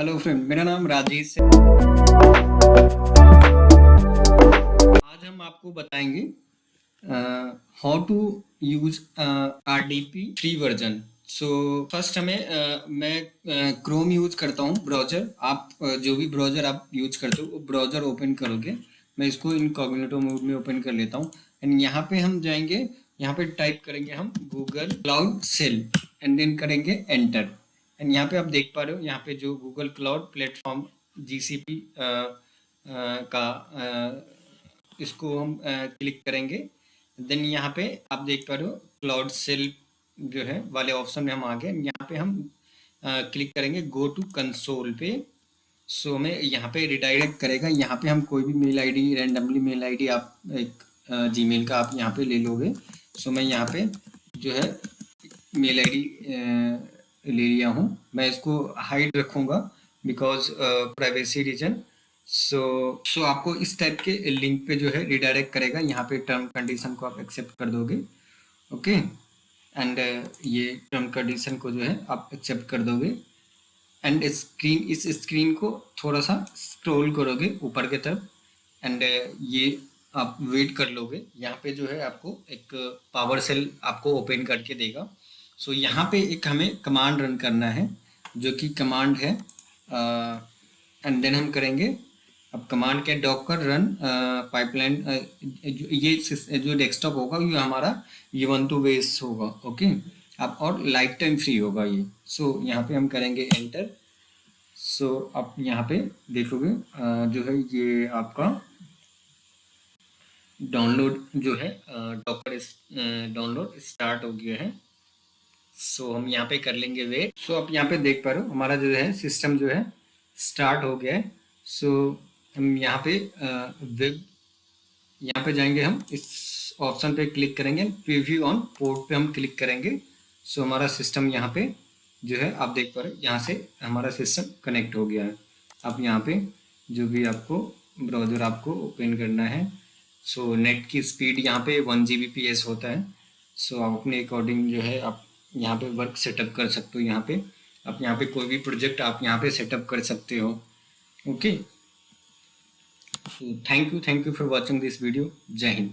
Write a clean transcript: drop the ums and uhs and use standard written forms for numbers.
Hello friend, मेरा नाम राजेश है। आज हम आपको बताएंगे how to use RDP free version. So first मैं क्रोम यूज करता हूँ ब्राउजर। आप जो भी ब्राउजर आप यूज करते हो वो ब्राउजर ओपन करोगे। मैं इसको इनकॉग्निटो मोड में ओपन कर लेता हूँ एंड यहाँ पे हम जाएंगे। यहाँ पे टाइप करेंगे हम Google Cloud Shell and then करेंगे एंटर। एंड यहाँ पे आप देख पा रहे हो, यहाँ पे जो गूगल क्लाउड प्लेटफॉर्म GCP का इसको हम क्लिक करेंगे। देन यहाँ पे आप देख पा रहे हो क्लाउड सेल जो है वाले ऑप्शन में हम आ गए। यहाँ पे हम क्लिक करेंगे गो टू कंसोल पे। सो हमें यहाँ पे रिडायरेक्ट करेगा। यहाँ पे हम कोई भी mail ID, randomly mail ID आप एक जीमेल का आप यहाँ पे ले लोगे। सो मैं यहाँ पे जो है मेल आईडी ले लिया हूँ। मैं इसको हाइड रखूँगा बिकॉज प्राइवेसी रीजन। सो आपको इस टाइप के लिंक पे जो है रिडायरेक्ट करेगा। यहाँ पे टर्म कंडीशन को आप एक्सेप्ट कर दोगे। ओके एंड ये टर्म कंडीशन को जो है आप एक्सेप्ट कर दोगे एंड इस स्क्रीन को थोड़ा सा स्क्रॉल करोगे ऊपर की तरफ एंड ये आप वेट कर लोगे। यहाँ पे जो है आपको एक पावर सेल आपको ओपन करके देगा। सो यहाँ पे एक हमें कमांड रन करना है जो कि कमांड है एंड देन हम करेंगे। अब कमांड के डॉकर रन पाइपलाइन। ये जो डेस्कटॉप होगा ये हमारा ubuntu बेस होगा। ओके अब और लाइफ टाइम फ्री होगा ये। सो यहाँ पे हम करेंगे एंटर। सो आप यहाँ पे देखोगे जो है ये आपका डाउनलोड जो है डॉकर डाउनलोड स्टार्ट हो गया है। सो हम यहाँ पे कर लेंगे वेट। सो आप यहाँ पे देख पा रहे हो हमारा जो है सिस्टम जो है स्टार्ट हो गया है। सो हम यहाँ पे वेब यहाँ पे जाएंगे। हम इस ऑप्शन पे क्लिक करेंगे, प्रीव्यू ऑन पोर्ट पे हम क्लिक करेंगे। सो हमारा सिस्टम यहाँ पे जो है आप देख पा रहे हो यहाँ से हमारा सिस्टम कनेक्ट हो गया है। आप यहाँ पे जो भी आपको ब्राउज़र आपको ओपन करना है। सो नेट की स्पीड यहाँ पे 1 Gbps होता है। सो आप अपने अकॉर्डिंग जो है आप यहाँ पे वर्क सेटअप कर सकते हो। यहाँ पे आप यहाँ पे कोई भी प्रोजेक्ट आप यहाँ पे सेटअप कर सकते हो। Okay, so thank you for watching this video. Jai Hind.